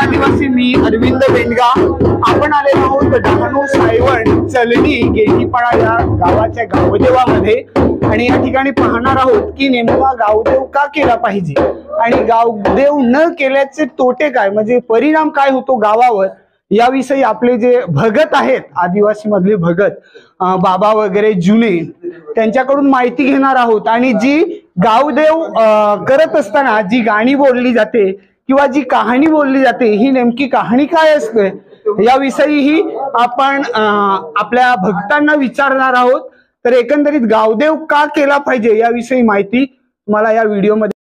आदिवासी मी अरविंद बेंडगा। आपण आलेलो आहोत डहाणू सायवण चलनी गेटीपाडा या गावाच्या गावदेवामध्ये आणि या ठिकाणी पाहणार आहोत की नेमका गावदेव का केला पाहिजे आणि गावदेव न केल्याचे तोटे काय, म्हणजे परिणाम काय होतो गावावर, याविषयी आपले जे भगत आहेत आदिवासी मधले भगत बाबा वगैरे जुने त्यांच्याकडून माहिती घेणार आहोत। आणि जी गावदेव करत असताना जी गाणी बोलली जाते किंवा जी कहाणी बोलली जाते ही नेमकी कहाणी काय असते याविषयीही आपण आपल्या भक्तांना विचारणार आहोत। तर एकंदरीत गावदेव का केला पाहिजे याविषयी माहिती मला या व्हिडिओमध्ये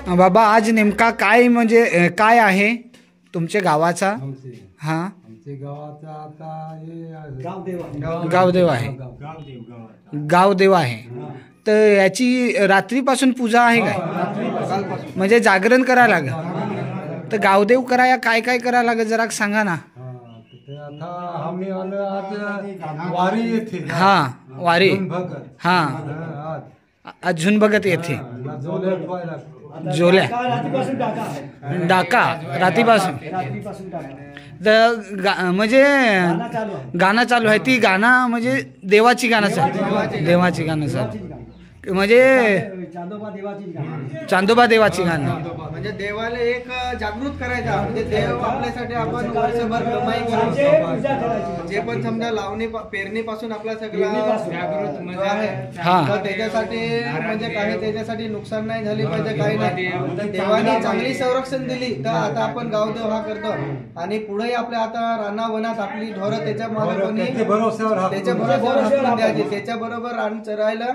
बाबा आज नेमका काय म्हणजे काय आहे तुमच्या गावाचा? हा आमच्या गावाचा आता गावदेव आहे, गावदेव आहे। तर याची रात्रीपासून पूजा आहे काय, म्हणजे जागरण करायला लागेल? तर गावदेव कराया काय काय करायला लागेल जरा सांगा ना। हा वारी, हा अजून बघत येथे जोल्या डाका रात्रीपासून म्हणजे गाणं चालू आहे। ती गाणं म्हणजे देवाची गाणं चालू, देवाची गाणं चालू म्हणजे चांदोबा देवाची गाणं, म्हणजे देवाला एक जागृत करायचा, म्हणजे देव आपल्यासाठी आपण वर्षभर कमाई करतो, जे पण समजा लावणी पेरणी पासून आपला सगळा जागृत म्हणजे आहे, तर त्याच्यासाठी म्हणजे काही त्याच्यासाठी नुकसान नाही झाली पाहिजे, काही नाही। तर देवाने चांगली संरक्षण दिली तर आता आपण गावदेव हा करतो आणि पुढे आपल्या आता रानावनात आपली ढोरं त्याच्या मागे त्याच्या भरोश्यावर द्यायची, त्याच्या बरोबर रान चरायला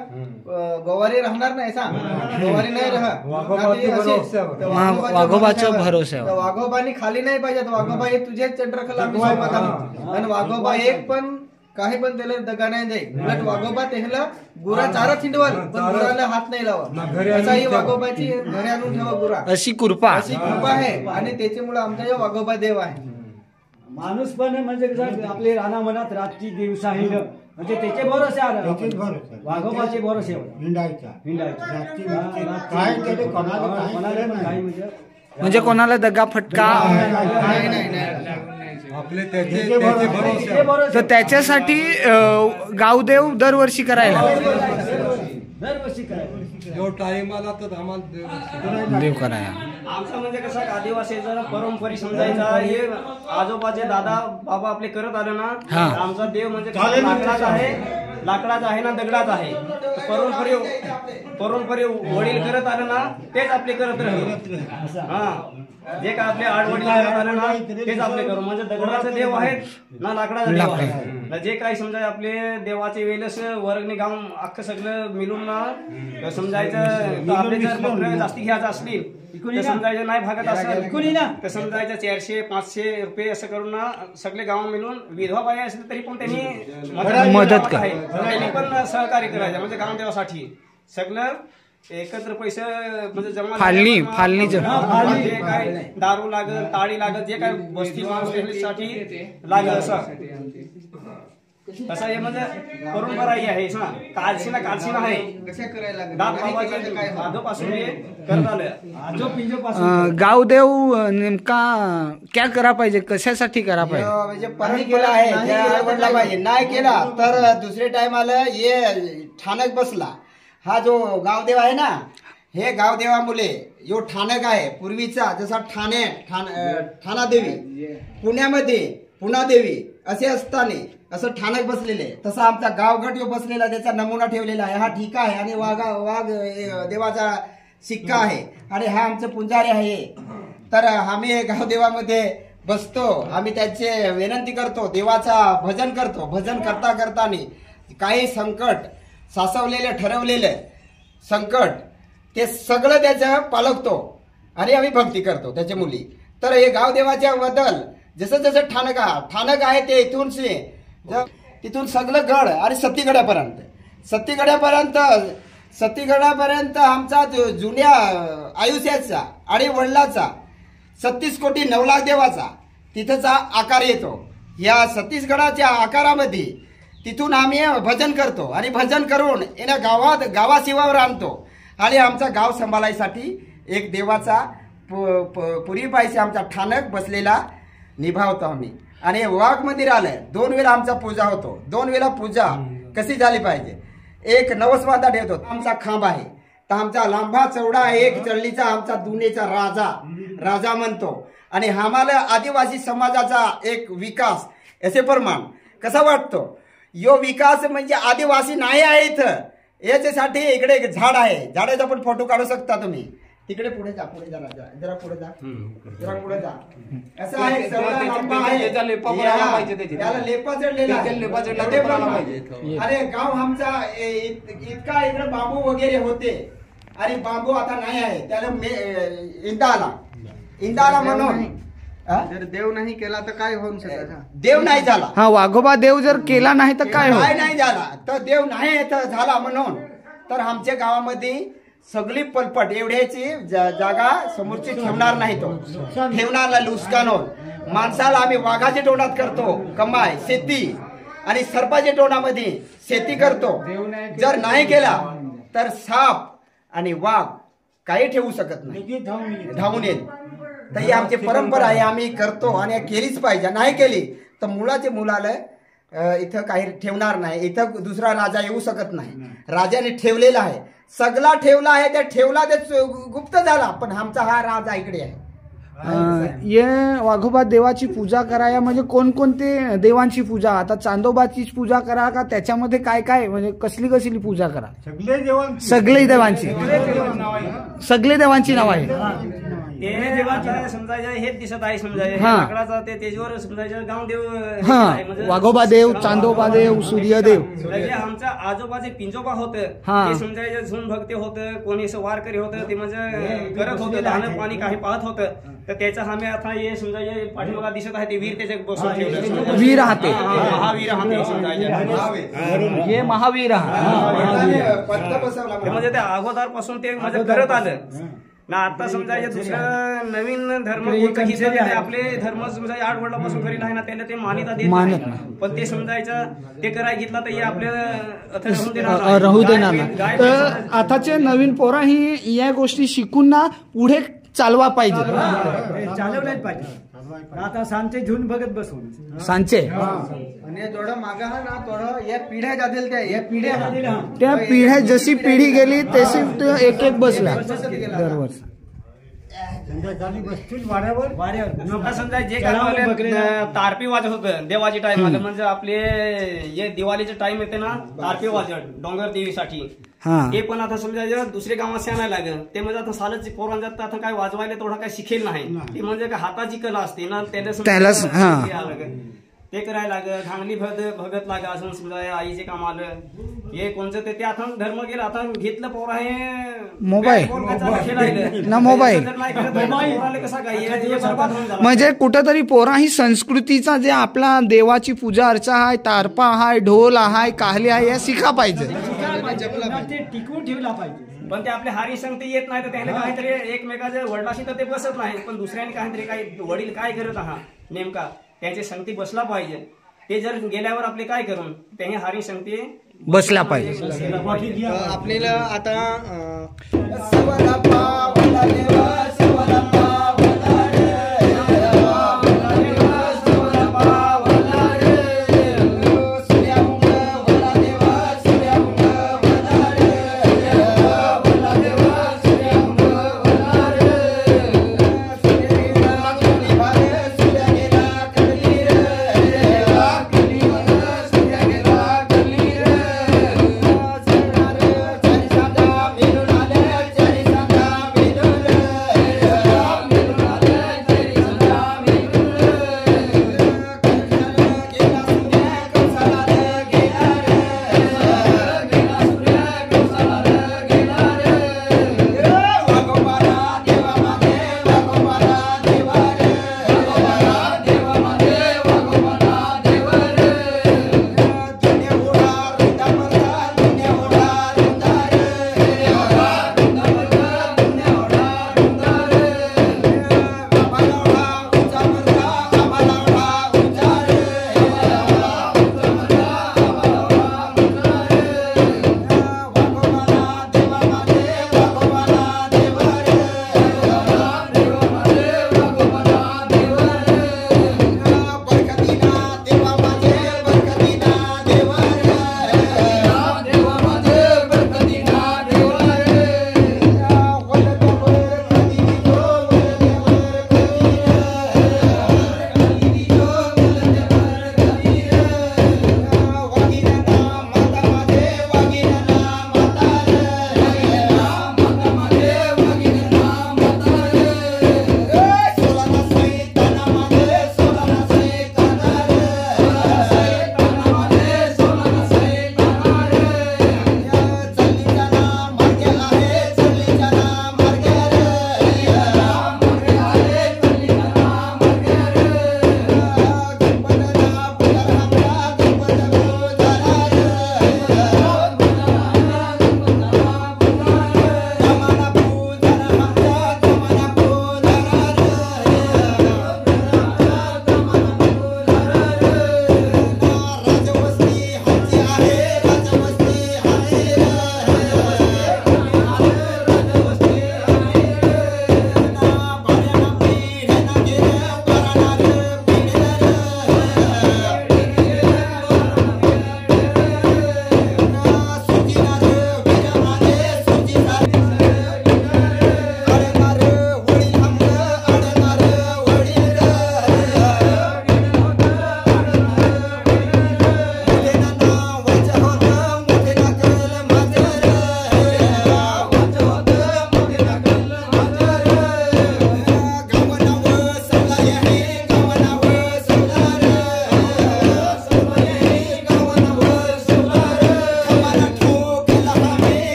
गवारी राहणार नाही, गवारी नाही वाघोबाच्या भरोसा, वाघोबानी खाली नाही पाहिजे, वाघोबा हे तुझेच चंद्रकला आणि वाघोबा एक पण काही पण त्याला दगा नाही जाईल, उलट वाघोबा त्याला गुरा चारा थिंडवाल पण गुराला हात नाही लावा, असा ही वाघोबाची घरी आणून ठेवा गुरा, अशी कृपा आहे। आणि त्याच्यामुळे आमचा वाघोबा देव आहे। माणूस पण म्हणजे आपले राणा मनात रात्री दिवसा हिंड म्हणजे त्याचे भरोसे आले, वाघोबाचे भरोसे म्हणजे कोणाला दगा फटका तर त्याच्यासाठी गावदेव दरवर्षी करायला देव करायला। आमचा म्हणजे कसा आदिवासीचा परंपरी समजायचा, हे आजोबाचे दादा बाबा आपले करत आले ना, आमचा देव म्हणजे लाकडाचा आहे ना दगडाचा आहे, परंपरे वडील करत आले ना तेच आपले करत राहिले, जे काय आपले आडवडील करत आले ना तेच आपले करू, म्हणजे दगडाचा देव आहे ना लाकडाचा देव आहे, जे काही समजा आपले देवाचे वेळेस वर्गणी गाव अख्खं सगळं मिळून ना समजायचं, आपले जर बकरं जास्ती घ्यायचं असतील तर समजायचं नाही भागत असेल तर समजायचं 400-500 रुपये असं करून ना सगळे गाव मिळून विधवा बाई असले तरी पण त्यांनी मदत आहे, त्यांनी पण सहकार्य करायचं, म्हणजे गावदेवासाठी सगळं एकत्र पैसे म्हणजे जमा फाळणी जे काय दारू लागल ताळी लागल जे काय बस्ती माणसासाठी लागल असं हे म्हणजे परंपरा आहे, कालशी ना आहे कशा करायला करत आलं। गावदेव नेमका क्या करा पाहिजे, कशासाठी करा पाहिजे, म्हणजे परणी केला आहे पाहिजे, नाही केला तर दुसरे टाइमाला ये ठाणक बसला। हा जो गावदेव आहे ना, हे गावदेवामुळे यो ठाणक आहे पूर्वीचा, जसा ठाणादेवी पुण्यामध्ये पुणादेवी असे असताना असं ठाणक बसलेले, तसा आमचा गावगट यो बसलेला त्याचा नमुना ठेवलेला आहे, हा ठीक आहे। आणि वाघ देवाचा शिक्का आहे आणि हा आमचं पुंजारी आहे। तर आम्ही गावदेवामध्ये बसतो, आम्ही त्याचे विनंती करतो, देवाचा भजन करतो, भजन करता करताना काही संकट सासवलेले ठरवलेले संकट ते सगळं त्याचं पालकतो आणि आम्ही भक्ती करतो त्याच्या मुली। तर हे गावदेवाच्या बद्दल जसं जसं ठाणक आहे ते तिथून सगळं गड आणि सत्तीगड्यापर्यंत सतीगडापर्यंत आमचा जुन्या आयुष्याचा आणि वडिलाचा 36 कोटी 9 लाख देवाचा तिथंचा आकार येतो. या छत्तीसगडाच्या आकारामध्ये तिथून आम्ही भजन करतो आणि भजन करून येण्या गावाशिवावर आणतो आणि आमचा गाव सांभाळायसाठी एक देवाचा पुरीपायशी आमचा ठाणक बसलेला निभावतो आम्ही. आणि वाघ मंदिर आलं 2 वेळा आमचा पूजा होतो. 2 वेळा पूजा कशी झाली पाहिजे. एक नवसवादा ठेवतो. आमचा खांब आहे तर आमचा लांबा चौडा एक चळलीचा आमचा दुनेचा राजा म्हणतो. आणि आम्हाला आदिवासी समाजाचा एक विकास असे प्रमाण कसा वाटतो. यो विकास म्हणजे आदिवासी नाही आहे इथं. याच्यासाठी इकडे एक झाड आहे. झाडाचा पण फोटो काढू शकता तुम्ही. तिकडे पुढे जा जरा पुढे जा. असं आहे त्याला लेपा चढलेला आहे. अरे गाव आमचा इतका इकडे बांबू वगैरे होते आणि बांबू आता नाही आहे. त्याला इंदाला म्हणून जर देव नाही केला तर काय होऊ शकत. देव नाही झाला. हा वाघोबा देव जर केला नाही तर काय नाही झाला तर देव नाही झाला म्हणून तर आमच्या गावामध्ये सगळी पलपट एवढ्याची जागा समोरची ठेवणार नाही. तो ठेवणार लुस्कानोन माणसाला आम्ही वाघाच्या तोंडात करतो कमाय शेती आणि सर्पाच्या तोंडामध्ये शेती करतो. जर नाही केला तर साप आणि वाघ काही ठेवू शकत नाही. धावून येईल. तर ही आमची परंपरा आहे. आम्ही करतो आणि केलीच पाहिजे. नाही केली तर मुलाला इथं काही ठेवणार नाही. इथं दुसरा राजा येऊ शकत नाही. राजाने ठेवलेला आहे. सगळा ठेवला आहे. त्या ठेवला ते गुप्त झाला. पण आमचा हा राजा इकडे आहे. ये वाघोबा देवाची पूजा कराया म्हणजे कोणकोणते देवांची पूजा. आता चांदोबाचीच पूजा करा का त्याच्यामध्ये काय काय म्हणजे कसली पूजा करा. सगळे देवांची नाव आहे. समजायचं हेच दिसत आहे. समजायचं लाकडाचा ते तेजवर समजायचं गावदेव वाघोबा देव चांदोबा देव सूर्यदेव. आमच्या आजोबाचे पिंजोबा होतं ते समजायचं झुंड भक्ती होतं. कोणी असं वारकरी होतं ते म्हणजे करत होतं. लहान पाणी काही पाहत होतं तर त्याचा आम्ही आता हे समजायचे पाठीमागा दिसत आहे ते वीर त्याच्या बसून ठेवलं. वीर राहते महावीर राहते समजायचं हे महावीर म्हणजे त्या अगोदरपासून ते म्हणजे करत आलं ना. आता समजायचं दुसरं नवीन धर्म आपले धर्म समजायचे 8 वर्षापासून करील आहे ना त्याला ते मान्यता देत नाही. पण ते समजायचं ते करायला घेतला तर हे आपल्या राहू देणार नाही. तर आताचे नवीन पोरा ही या गोष्टी शिकून ना पुढे चालवा पाहिजे. चालवल्याच पाहिजे. आता सांचे झुंड बघत बसून सांचे आणि थोडं मागा ना थोडं या पिढ्या जातील त्या पिढ्या जशी पिढी गेली तशी एक बसला दरवर्षी संध्याकाळी बसतील वाड्यावर. समजा जे तारपी वाजत होतं देवाची टाइम आलं म्हणजे आपले जे दिवाळीचे टाइम येते ना तारपी वाजत डोंगर देवीसाठी ते पण आता समजा दुसरे गावात आणायला लागेल. ते म्हणजे आता सालच पोरां जात आता काय वाजवायला थोडा काही शिकेल नाही. ते म्हणजे हाताची कला असते ना त्याला ते करायला लागलं. धांगली भगत लागा असं समजा आईचे काम आलं. हे कोणतं ते आता धर्म गेला. आता घेतलं पोर आहे मोबाईल ना मोबाईल कसा काय म्हणजे कुठंतरी पोरा ही संस्कृतीचा जे आपला देवाची पूजा अर्चा आहे तारपा आहे ढोल आहे काहली आहे या शिका पाहिजे. टिकवून ठेवला पाहिजे. पण ते आपले हारी संगती येत नाही तर त्याला काहीतरी एकमेकाच्या वडिलाशी तर ते बसत नाही. पण दुसऱ्याने काहीतरी काही वडील काय करत आहात नेमका त्यांची संगती बसला पाहिजे. ते जर गेल्यावर आपले काय करून त्यांनी हारी संगती बसला पाहिजे. आपल्याला आता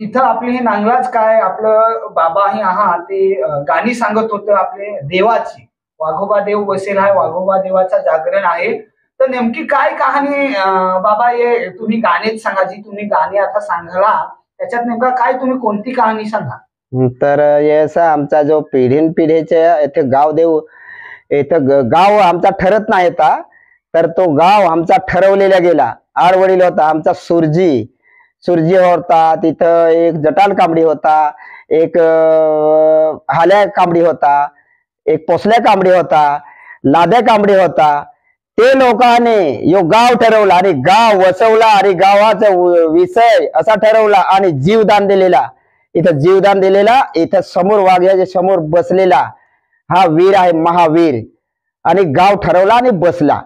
इथं आपले हे नांगलाच काय आपलं बाबा हे आहात ते गाणी सांगत होतं आपले देवाची. वाघोबा देव बसेल आहे, वाघोबा देवाचा जागरण आहे. तर नेमकी काय कहाणी बाबा हे तुम्ही गाणेच सांगा, जी तुम्ही गाणी आता सांगला त्याच्यात नेमका काय तुम्ही कोणती कहाणी सांगा. तर असं आमचा जो पिढीन पिढीच्या इथे गावदेव इथं गाव आमचा ठरत नाही येता, तर तो गाव आमचा ठरवलेला गेला. आडवडील होता आमचा सुरजी होता, तिथं एक जटाल कांबडी होता, एक हाल्या कांबडी होता, एक पोसल्या कांबडी होता, लाद्या कांबडी होता. ते लोकांनी यो गाव ठरवला आणि गाव वसवला आणि गावाचा विषय असा ठरवला आणि जीवदान दिलेला. इथं जीवदान दिलेला, इथं समोर वाघ्याच्या समोर बसलेला हा वीर आहे, महावीर. आणि गाव ठरवला आणि बसला.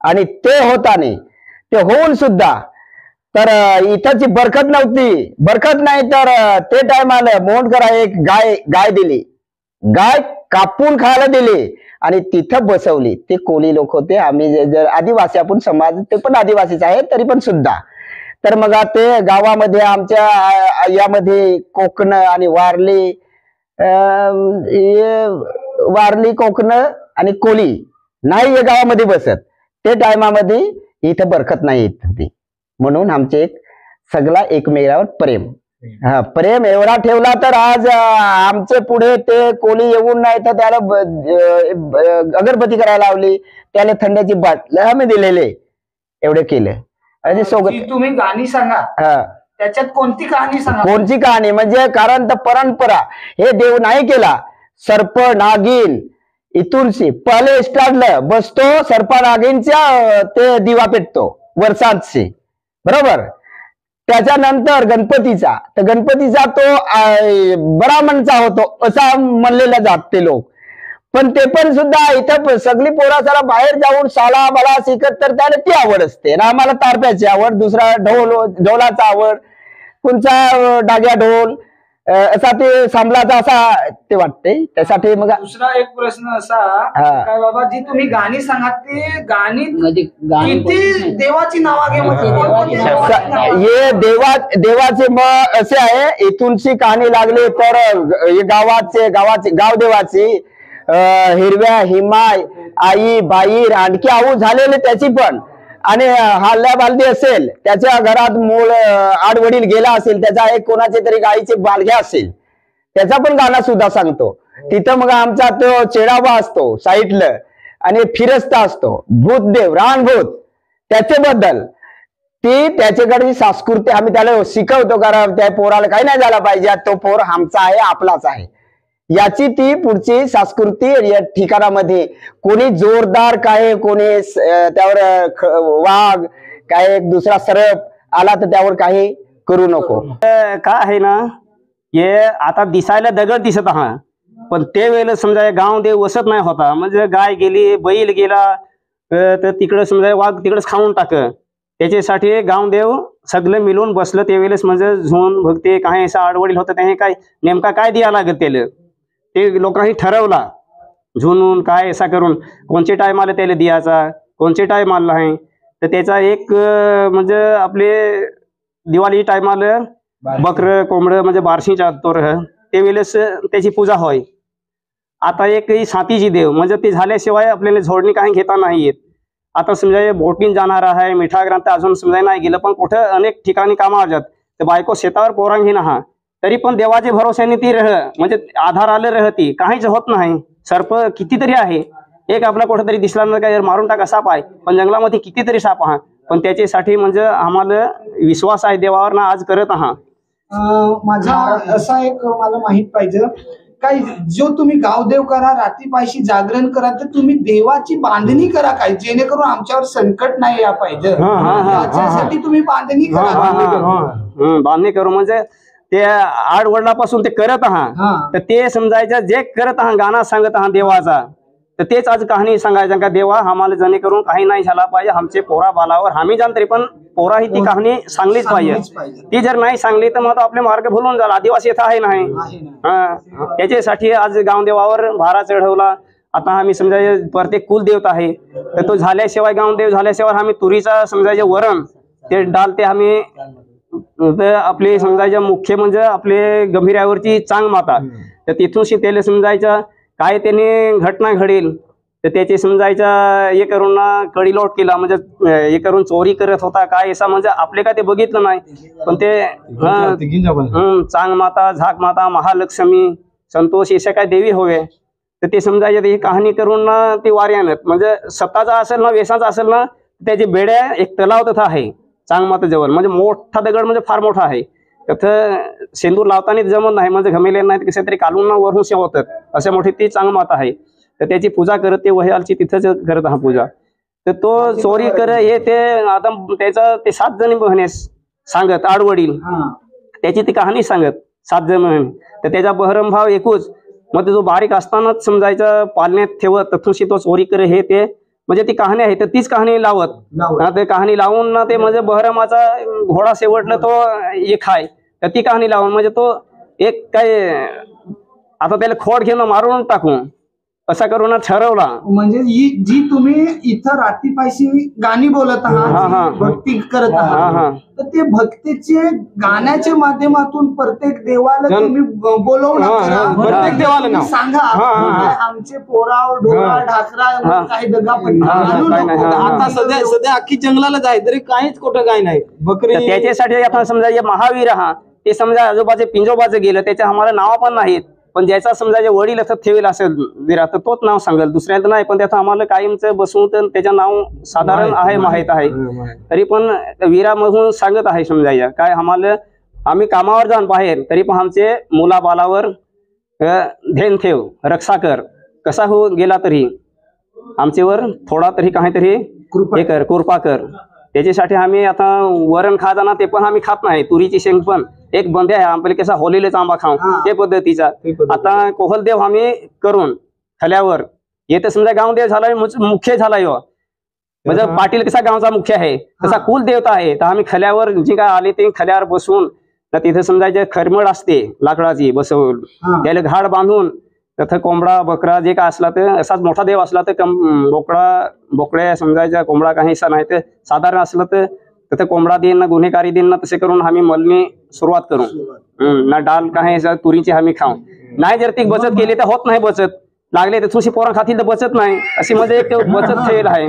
आणि ते होताने ते होऊन सुद्धा तर इथंची बरकत नव्हती. बरकत नाही तर ते टायमाला मोंडकरा एक गाय दिली, गाय कापून खायला दिली आणि तिथं बसवली. ते कोळी लोक होते. आम्ही जर आदिवासी आपण समाज, ते पण आदिवासीच आहे तरी पण सुद्धा. तर मग ते गावामध्ये आमच्या यामध्ये कोकण आणि वारली कोकण आणि कोळी नाही या गावामध्ये बसत. ते टायमामध्ये इथं बरकत नाही येत होती. म्हणून आमचे एक सगळा एकमेकावर प्रेम एवढा ठेवला तर आज आमचे पुढे ते कोणी येऊन नाही तर त्याला अगरबत्ती करायला लावली, त्याला थंड्याची बाटली आम्ही दिलेले, एवढे केले. आणि सोबत तुम्ही गाणी सांगा, त्याच्यात कोणती कहाणी सांगा. कोणती कहाणी म्हणजे कारण तर परंपरा हे देव नाही केला. सर्प नागिन इथून पहिले स्टार्टला बसतो, सर्प नागिनच्या ते दिवा पेटतो वर्षांचे, बरोबर. त्याच्यानंतर गणपतीचा, तर गणपतीचा तो ब्राह्मणचा होतो असा म्हणलेला जात ते लोक. पण ते पण सुद्धा इथं सगळी पोरा सारा बाहेर जाऊन साला मला शिकत तर त्याला ती आवड असते ना. आम्हाला तारप्याची आवड, दुसरा ढोलाचा आवड, कोणचा डाग्या ढोल असा ते सांभळाचा असा ते वाटते. त्यासाठी मग दुसरा एक प्रश्न असा काय बाबा, जी तुम्ही गाणी सांगा ते गाणी किती देवाची नावा घे हे देवाचे मग असे आहे. इथूनची कहाणी लागली तर गावदेवाची हिरव्या हिमाय आई बाई रांडकी आऊ झालेले त्याची पण, आणि हाल्या बालदी असेल त्याच्या घरात मूळ आडवडील गेला असेल, त्याचा एक कोणाचे तरी गाईचे बालघ्या असेल त्याचा पण गाणं सुद्धा सांगतो. तिथं मग आमचा तो चेडाबा असतो साईडला आणि फिरस्ता असतो, भूतदेव रानभूत त्याच्याबद्दल ती त्याच्याकडची संस्कृती आम्ही त्याला शिकवतो. कारण त्या पोराला काही नाही झाला पाहिजे, तो पोर आमचा आहे आपलाच आहे याची ती पुढची संस्कृती या ठिकाणामध्ये. कोणी जोरदार काय, कोणी त्यावर वाघ काय एक दुसरा सरप आला तर त्यावर काही करू नको. काय आहे ना, हे आता दिसायला दगड दिसत आहात, पण ते वेळेला समजा गाव देव वसत नाही होता. म्हणजे गाय गेली, बैल गेला तर तिकडं समजा वाघ तिकडच खाऊन टाक. त्याच्यासाठी गावदेव सगळं मिळून बसलं. त्यावेळेस म्हणजे झोन भक्ती काही असं आडवडील होतं, ते काय नेमका काय द्या लागत त्याला ते लोकांनी ठरवला. झुनून काय असा करून कोणचे टाइम आलं त्याला द्यायचा, कोणचे टाइम आला आहे. तर त्याचा एक म्हणजे आपले दिवाळी टाइम आलं बकर कोंबडं म्हणजे बारशीच्या तोर त्यावेळेस त्याची पूजा होय. आता एक सातीची देव म्हणजे ते झाल्याशिवाय आपल्याला झोडणी काही घेता नाही येत. आता समजा बोटीन जाणार आहे, मिठाग्रांत अजून समजा नाही गेलं, पण कुठं अनेक ठिकाणी कामं आल्यात तर बायको शेतावर पोरांग घेणं हा तरी पण देवाच्या भरोश्याने ती म्हणजे आधार आले राहती, काहीच होत नाही. सर्प कितीतरी आहे, एक आपला कुठेतरी दिसला ना काय मारून टाका साप आहे, पण जंगलामध्ये कितीतरी साप आहात. पण त्याच्यासाठी म्हणजे आम्हाला विश्वास आहे देवावर ना आज करत आहात. माझा असा एक मला माहित पाहिजे काय, जो तुम्ही गावदेव करा, रात्रीपायशी जागरण करा, तर तुम्ही देवाची बांधणी करा काय, जेणेकरून आमच्यावर संकट नाही या पाहिजे त्याच्यासाठी तुम्ही बांधणी करा. बांधणी करू म्हणजे ते आडवडिलापासून ते करत आहात, तर ते समजायचं जे करत आहात गाणं सांगत आहात देवाचा, तर तेच आज कहाणी सांगायचं का देवा आम्हाला जेणेकरून काही नाही झाला पाहिजे, आमचे पोरा बालावर आम्ही जाण तरी पण पोरा ही ती कहाणी सांगलीच पाहिजे. ती जर नाही सांगली तर मग आपले मार्ग भुलून जाईल. आदिवासी येत आहे नाही, त्याच्यासाठी आज गावदेवावर भारा चढवला. आता आम्ही समजा प्रत्येक कुलदेवता आहे, तर तो झाल्याशिवाय गावदेव झाल्याशिवाय आम्ही तुरीचा समजायचे वरण ते डाल ते आम्ही तर आपले समजायचं मुख्य म्हणजे आपले गंभीरावरची चांग माता, तर तिथून सीतेला समजायचं काय त्याने घटना घडेल तर त्याचे समजायचा हे करून ना कडी लोट केला, म्हणजे हे करून चोरी करत होता काय असा, म्हणजे आपले काय ते बघितलं नाही, पण ते चांग माता, झाक माता, महालक्ष्मी, संतोष अशा काय देवी होवे, तर ते समजायचे ही कहाणी करून ना ती वारी आणत, म्हणजे स्वतःचा असेल ना वेसाचा असेल ना त्याची बेड्या एक तलाव तथा आहे चांग माता जवळ, म्हणजे मोठा दगड म्हणजे फार मोठा आहे, तिथं शेंदूर लावताना जमत नाही, म्हणजे घमेले नाही कसे तरी काढून वरून शेवतात, अशा मोठी ती चांग माता आहे, तर त्याची पूजा करत ते वह्यालची तिथंच करत हा पूजा, तर तो चोरी कर हे ते आता त्याचा ते 7 जणी बहिणीस सांगत आडवडील, त्याची ती कहाणी सांगत 7 जण बहिणी, तर त्याचा बहरम भाव एकूच, मग जो बारीक असतानाच समजायचं पालण्यात ठेवत तथुशी तो चोरी करे हे ते, म्हणजे ती कहाणी आहे, तर तीच कहाणी लावत ते कहाणी लावून ना ते म्हणजे बहरमाचा घोडा शेवटला तो एक आहे, तर ती कहाणी लावून म्हणजे तो एक काय आता त्याला खोड घेणं मारून टाकून असा करून ठरवला. म्हणजे जी तुम्ही इथं रात्रीपाशी गाणी बोलत आहात, भक्ती करत आहात, तर ते भक्तीचे गाण्याच्या माध्यमातून प्रत्येक देवाला तुम्ही बोलवणार, प्रत्येक देवाला सांगा आमचे पोराव ढोरा ढाकरा काही दगा आता सध्या अख्खी जंगलाला जाय तरी काहीच कुठं काय नाही, बकरी त्याच्यासाठी आता समजा महावीर हा ते समजा आजोबाचे पिंजोबाचे गेलं, त्याच्या आम्हाला नाव पण नाहीत, पण ज्याचा समजा वडील असं ठेवेल असेल विरा तर तोच नाव सांगेल, दुसऱ्याचं नाही, पण त्याचं आम्हाला कायमचं बसवून तर त्याचं नाव साधारण आहे माहित आहे, तरी पण विरा मधून सांगत आहे समजायचं काय आम्हाला आम्ही कामावर जाऊन बाहेर तरी पण आमचे मुलाबालावर ध्यान ठेव, रक्षा कर, कसा हो गेला तरी आमच्यावर थोडा तरी काहीतरी हे कर, कृपा कर, त्याच्यासाठी आम्ही आता वरण खाताना ते पण आम्ही खात नाही, तुरीची शेंग पण एक बंदे आहे आपल्याला कसा होलेलेच आंबा खाऊ ते पद्धतीचा, आता कोहलदेव आम्ही करून खल्यावर येते समजा गावदेव झाला मुख्य झाला यो, म्हणजे पाटील कसा गावचा मुख्य आहे तसा कुल देवता आहे, तर आम्ही खल्यावर जी काय आले ते खल्यावर बसून तिथे समजायचे खरमड असते लाकडाची बसवून त्याला घाड बांधून तिथं कोंबडा बकरा जे काय असला तर असाच मोठा देव असला तर बोकड्या समजायच्या, कोंबडा काही असा नाही तर साधारण असलं तर तिथे कोंबडा देईन ना गुन्हेगारी देईन ना, तसे करून आम्ही मलनी सुरुवात करू ना, डाल काही तुरीची आम्ही खाऊ नाही, जर ती बचत केली तर होत नाही, बचत लागले तर तुझी पोरं खातील तर बचत नाही, अशी मध्ये एक बचत ठेवली आहे.